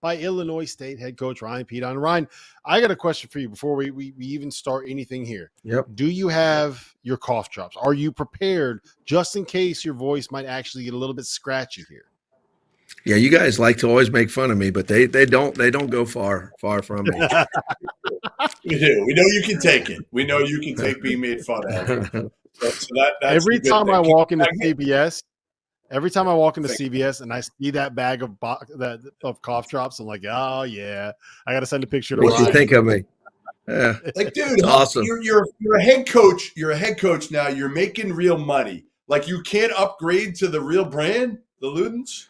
by Illinois State head coach Ryan Pedon. Ryan, I got a question for you before we even start anything here. Yep. Do you have your cough drops? Are you prepared just in case your voice might actually get a little bit scratchy here? Yeah, you guys like to always make fun of me, but they don't go far from me. We do. We know you can take it. We know you can take being made fun of. So that's every time I walk into CVS, and I see that bag of cough drops, I'm like, oh yeah, I got to send a picture to What Ryan. you think of me? Yeah, like, dude, awesome. You're a head coach. You're a head coach now. You're making real money. Like, you can't upgrade to the real brand, the Ludens.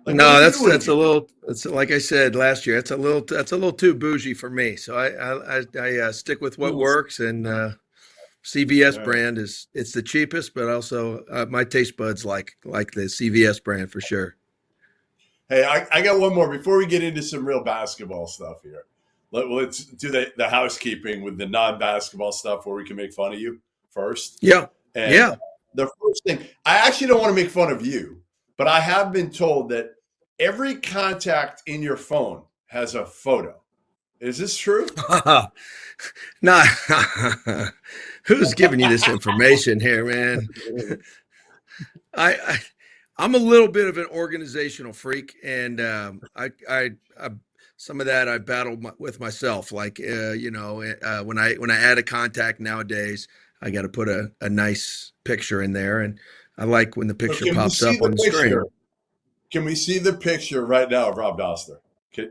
Like, no, that's a little. It's like I said last year. That's a little too bougie for me. So I stick with what works, and CVS brand it's the cheapest, but also my taste buds like the CVS brand for sure. Hey, I got one more before we get into some real basketball stuff here. Let's do the housekeeping with the non-basketball stuff where we can make fun of you first. Yeah. And the first thing, I actually don't want to make fun of you, but I have been told that every contact in your phone has a photo. Is this true? Nah. Who's giving you this information here, man? I'm a little bit of an organizational freak, and I some of that I battled with myself. Like when I add a contact nowadays, I got to put a nice picture in there, and I like when the picture pops up on the screen. Can we see the picture right now of Rob Doster?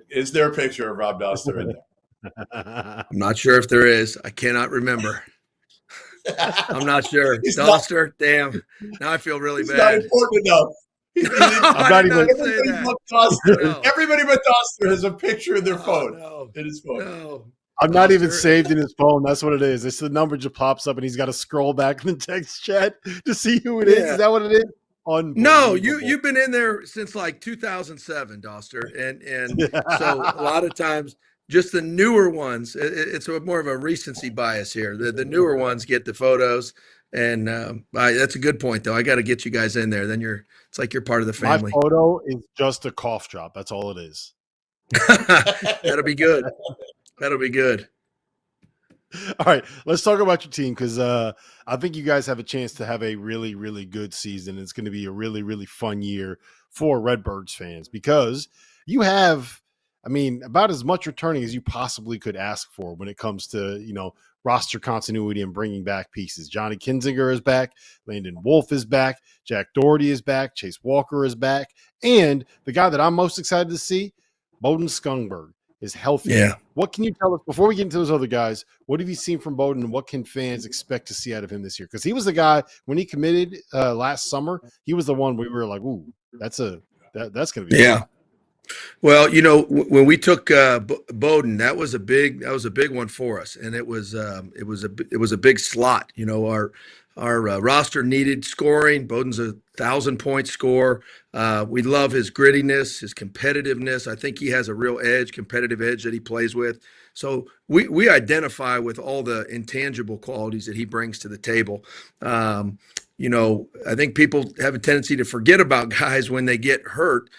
Is there a picture of Rob Doster in there? I'm not sure if there is. I cannot remember. I'm not sure. Doster, damn. Now I feel really bad. Not important enough. I'm not even everybody but Doster. No. Everybody but Doster has a picture in their phone. In his phone. No. I'm not even saved in his phone. That's what it is. It's the number just pops up, and he's got to scroll back in the text chat to see who it is. Is that what it is? No, you've been in there since like 2007, Doster, and so a lot of times just the newer ones. It's more of a recency bias here. The newer ones get the photos, and that's a good point though. I got to get you guys in there. Then it's like you're part of the family. My photo is just a cough drop. That's all it is. That'll be good. That'll be good. All right, let's talk about your team because I think you guys have a chance to have a really, really good season. It's going to be a really, really fun year for Redbirds fans because you have, about as much returning as you possibly could ask for when it comes to, roster continuity and bringing back pieces. Johnny Kinzinger is back. Landon Wolf is back. Jack Doherty is back. Chase Walker is back. And the guy that I'm most excited to see, Bowden Skungberg, is healthy. Yeah. What can you tell us before we get into those other guys? What have you seen from Bowden, and what can fans expect to see out of him this year? Because he was the guy when he committed last summer. He was the one we were like, "Ooh, that's going to be." Yeah. Fun. Well, when we took Bowden, that was a big one for us, and it was a big slot. Our roster needed scoring. Bowden's a 1,000-point scorer. We love his grittiness, his competitiveness. I think he has a real competitive edge that he plays with. So we identify with all the intangible qualities that he brings to the table. I think people have a tendency to forget about guys when they get hurt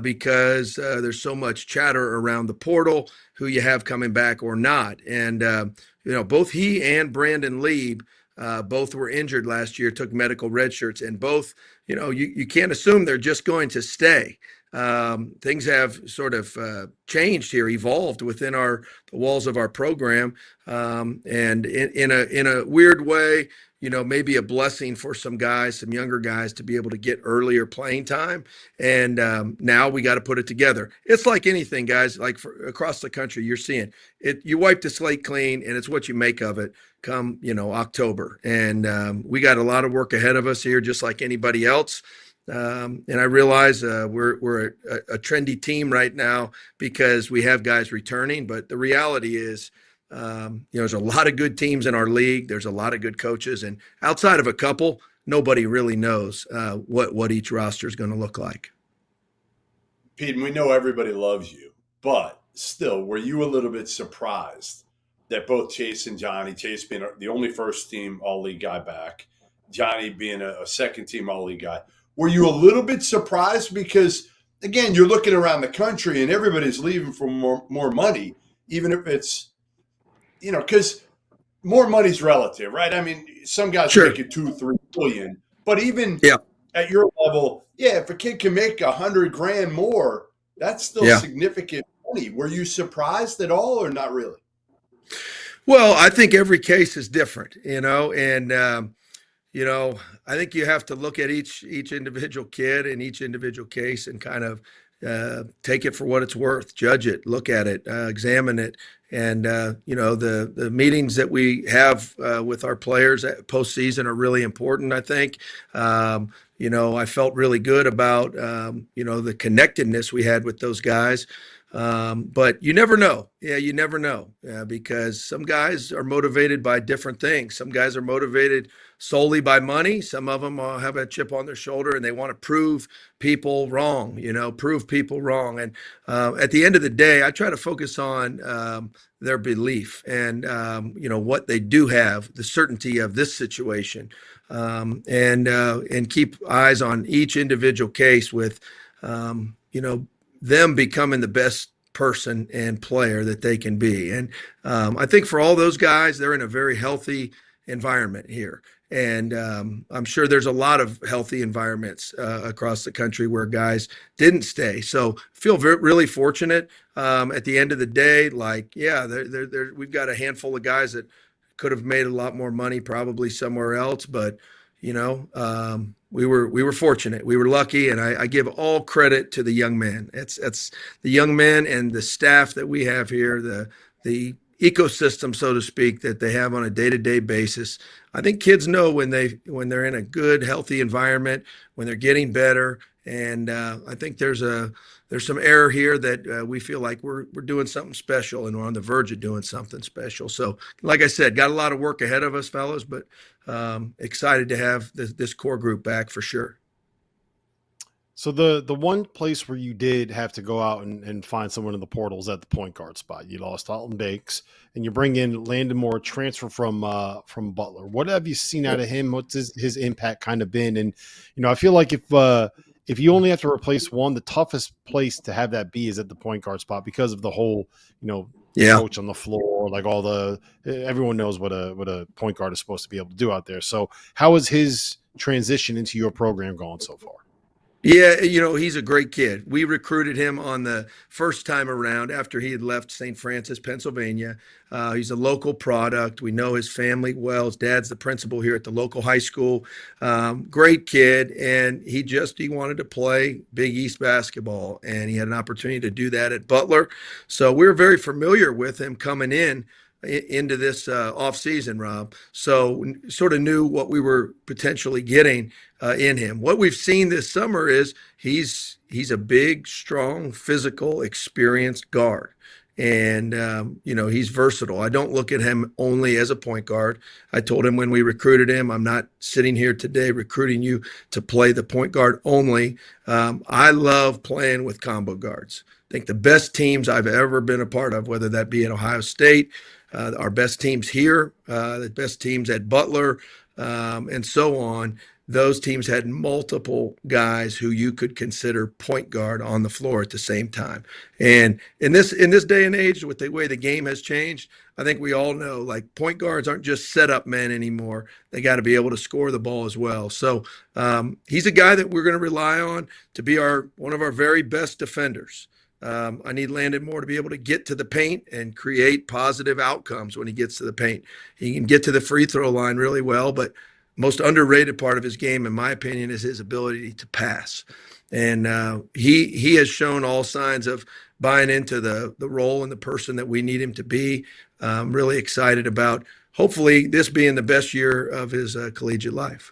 because there's so much chatter around the portal, who you have coming back or not. And, both he and Brandon Lieb, both were injured last year, took medical red shirts, and both, you can't assume they're just going to stay. Things have sort of changed here, evolved within the walls of our program, and in a weird way, maybe a blessing for some younger guys to be able to get earlier playing time. And now we got to put it together. It's like anything, guys, like across the country, you're seeing it, you wipe the slate clean and it's what you make of it come, October. And we got a lot of work ahead of us here, just like anybody else. And I realize we're a trendy team right now because we have guys returning, but the reality is, there's a lot of good teams in our league. There's a lot of good coaches, and outside of a couple, nobody really knows what each roster is going to look like. Pete, we know everybody loves you, but still, were you a little bit surprised that both Chase and Johnny, Chase being the only first-team All-League guy back, Johnny being a second-team All-League guy, were you a little bit surprised? Because again, you're looking around the country and everybody's leaving for more money, even if it's, because more money's relative, right? I mean, some guys are Sure. making 2-3 billion, but even Yeah. at your level, yeah, if a kid can make 100 grand more, that's still Yeah. significant money. Were you surprised at all, or not really? Well, I think every case is different, and you know, I think you have to look at each individual kid and each individual case and kind of take it for what it's worth, judge it, look at it, examine it, and the meetings that we have with our players at postseason are really important. I think. I felt really good about the connectedness we had with those guys. But you never know. Yeah, you never know because some guys are motivated by different things. Some guys are motivated solely by money. Some of them have a chip on their shoulder and they want to prove people wrong, prove people wrong. And at the end of the day, I try to focus on their belief and, what they do have, the certainty of this situation, and keep eyes on each individual case with, them becoming the best person and player that they can be. And I think for all those guys, they're in a very healthy environment here. And I'm sure there's a lot of healthy environments across the country where guys didn't stay. So feel really fortunate. At the end of the day, we've got a handful of guys that could have made a lot more money probably somewhere else, but we were fortunate. We were lucky, and I give all credit to the young man. It's the young men and the staff that we have here, the ecosystem, so to speak, that they have on a day-to-day basis. I think kids know when they're in a good, healthy environment, when they're getting better, and I think there's some error here that we feel like we're doing something special, and we're on the verge of doing something special. So, like I said, got a lot of work ahead of us, fellas, but excited to have this core group back for sure. So the one place where you did have to go out and find someone in the portals at the point guard spot, you lost Alton Banks, and you bring in Landon Moore, transfer from Butler. What have you seen out of him? What's his impact kind of been? And I feel like if you only have to replace one, the toughest place to have that be is at the point guard spot because of the whole coach on the floor, like everyone knows what a point guard is supposed to be able to do out there. So how is his transition into your program going so far? Yeah, he's a great kid. We recruited him on the first time around after he had left St. Francis, Pennsylvania. He's a local product. We know his family well. His dad's the principal here at the local high school. Great kid, and he wanted to play Big East basketball, and he had an opportunity to do that at Butler. So we were very familiar with him coming into this off season, Rob. So sort of knew what we were potentially getting in him. What we've seen this summer is he's a big, strong, physical, experienced guard. And, he's versatile. I don't look at him only as a point guard. I told him when we recruited him, I'm not sitting here today recruiting you to play the point guard only. I love playing with combo guards. I think the best teams I've ever been a part of, whether that be at Ohio State, our best teams here, the best teams at Butler, and so on. Those teams had multiple guys who you could consider point guard on the floor at the same time. And in this day and age, with the way the game has changed, I think we all know like point guards aren't just setup men anymore. They got to be able to score the ball as well. So he's a guy that we're going to rely on to be one of our very best defenders. I need Landon Moore to be able to get to the paint and create positive outcomes when he gets to the paint. He can get to the free throw line really well, but most underrated part of his game, in my opinion, is his ability to pass. And he has shown all signs of buying into the role and the person that we need him to be. I'm really excited about hopefully this being the best year of his collegiate life.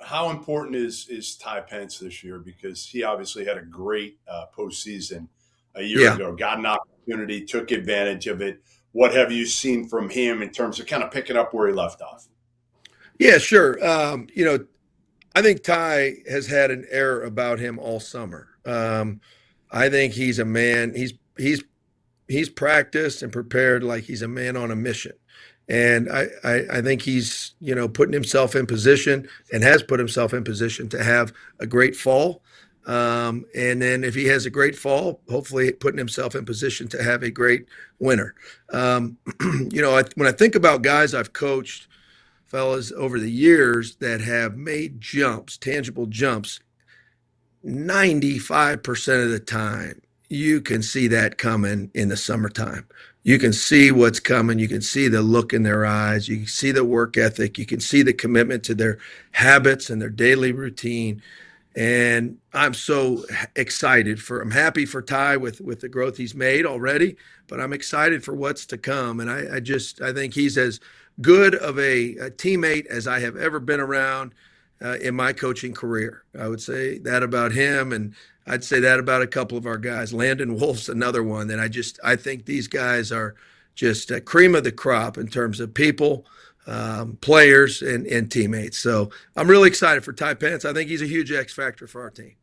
How important is Tai Pence this year? Because he obviously had a great postseason a year ago, got an opportunity, took advantage of it. What have you seen from him in terms of kind of picking up where he left off? Yeah, sure. I think Ty has had an air about him all summer. I think he's a man. He's practiced and prepared like he's a man on a mission. And I think he's, putting himself in position and has put himself in position to have a great fall. And then if he has a great fall, hopefully putting himself in position to have a great winter. When I think about guys I've coached, fellas, over the years that have made jumps, tangible jumps, 95% of the time, you can see that coming in the summertime. You can see what's coming. You can see the look in their eyes. You can see the work ethic. You can see the commitment to their habits and their daily routine. And I'm so excited I'm happy for Tai with the growth he's made already, but I'm excited for what's to come. And I think he's as good of a teammate as I have ever been around in my coaching career. I would say that about him, and I'd say that about a couple of our guys. Landon Wolf's another one that I think these guys are just a cream of the crop in terms of people, players, and teammates. So I'm really excited for Tai Pence. I think he's a huge X factor for our team.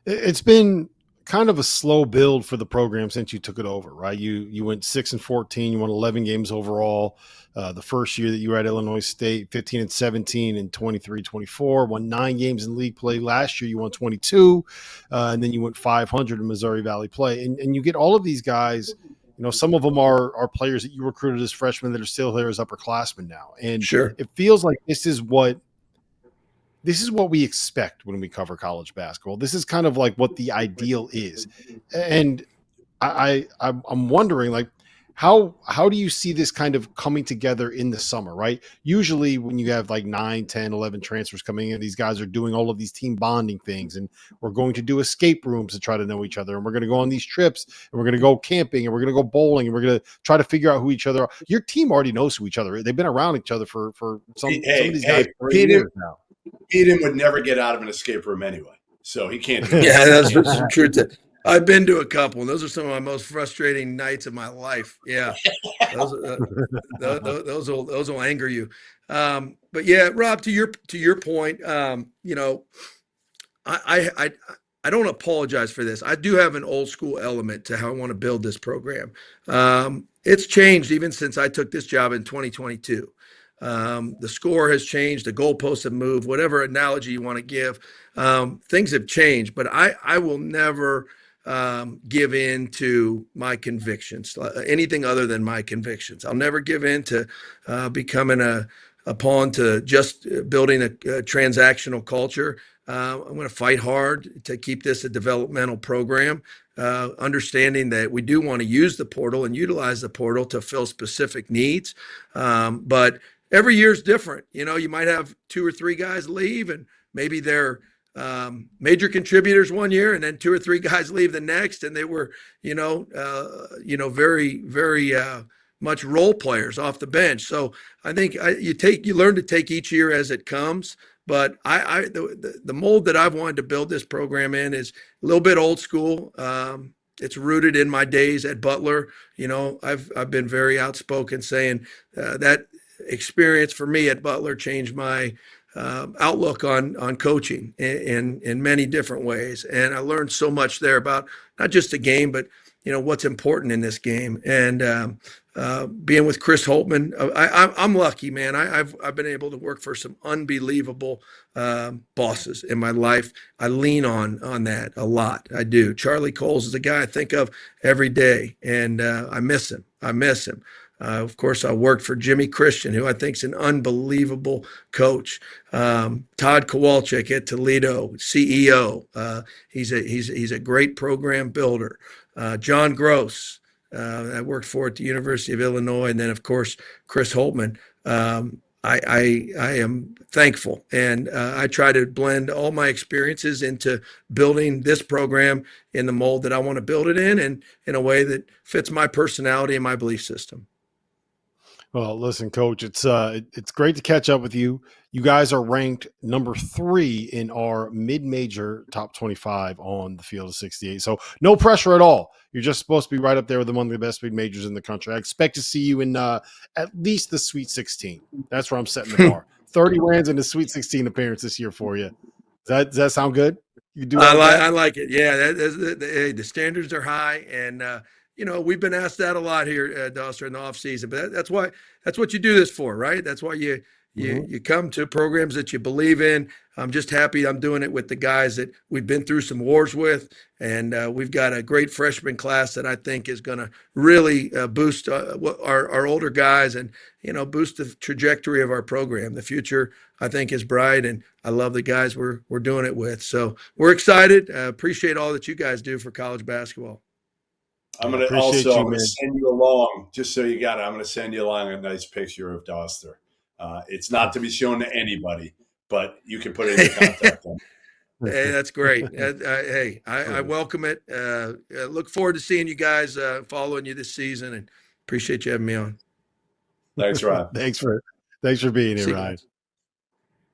It's been kind of a slow build for the program since you took it over, right? You went 6-14, you won 11 games overall. The first year that you were at Illinois State, 15-17 and 23-24, won 9 games in league play. Last year you won 22, and then you went 500 in Missouri Valley play. And you get all of these guys, some of them are players that you recruited as freshmen that are still here as upperclassmen now. And sure, it feels like this is what we expect when we cover college basketball. This is kind of like what the ideal is. And I'm wondering, like, how do you see this kind of coming together in the summer, right? Usually when you have like 9, 10, 11 transfers coming in, these guys are doing all of these team bonding things, and we're going to do escape rooms to try to know each other. And we're going to go on these trips, and we're going to go camping, and we're going to go bowling, and we're going to try to figure out who each other are. Your team already knows who each other is. They've been around each other for some of these guys for years now. Pedon would never get out of an escape room anyway, so he can't do that. Yeah, that's true. I've been to a couple, and those are some of my most frustrating nights of my life. Yeah, those will anger you. But yeah, Rob, to your point, I don't apologize for this. I do have an old school element to how I want to build this program. It's changed even since I took this job in 2022. The score has changed, the goalposts have moved, whatever analogy you want to give. Things have changed, but I will never give in to my convictions, anything other than my convictions. I'll never give in to becoming a pawn to just building a transactional culture. I'm going to fight hard to keep this a developmental program, understanding that we do want to use the portal and utilize the portal to fill specific needs. But every year is different. You might have 2 or 3 guys leave, and maybe they're major contributors one year, and then 2 or 3 guys leave the next, and they were, very, very much role players off the bench. So I think you learn to take each year as it comes. But the mold that I've wanted to build this program in is a little bit old school. It's rooted in my days at Butler. I've been very outspoken saying that experience for me at Butler changed my outlook on coaching in many different ways. And I learned so much there about not just the game, but what's important in this game. And being with Chris Holtman, I'm lucky, man. I've been able to work for some unbelievable bosses in my life. I lean on that a lot. I do. Charlie Coles is a guy I think of every day, and I miss him. Of course, I worked for Jimmy Christian, who I think is an unbelievable coach. Todd Kowalczyk at Toledo, CEO. He's a great program builder. John Gross, I worked for at the University of Illinois, and then of course Chris Holtman. I am thankful, and I try to blend all my experiences into building this program in the mold that I want to build it in, and in a way that fits my personality and my belief system. Well, listen, Coach, it's great to catch up with you. You guys are ranked number 3 in our mid-major top 25 on the field of 68. So no pressure at all. You're just supposed to be right up there with among the best mid-majors in the country. I expect to see you in at least the Sweet 16. That's where I'm setting the bar. 30 wins in the Sweet 16 appearance this year for you. Does that sound good? You do. I like it. Yeah, the standards are high, and we've been asked that a lot here, Doster, in the off season. But that's what you do this for, right? That's why you you come to programs that you believe in. I'm just happy I'm doing it with the guys that we've been through some wars with, and we've got a great freshman class that I think is going to really boost our older guys and boost the trajectory of our program. The future, I think, is bright, and I love the guys we're doing it with. So we're excited. Appreciate all that you guys do for college basketball. I'm going to send you along, just so you got it. I'm going to send you along a nice picture of Doster. It's not to be shown to anybody, but you can put it in your contact. Hey, that's great. Hey, I welcome it. Look forward to seeing you guys, following you this season, and appreciate you having me on. Thanks, Ryan. Thanks for being here, Ryan.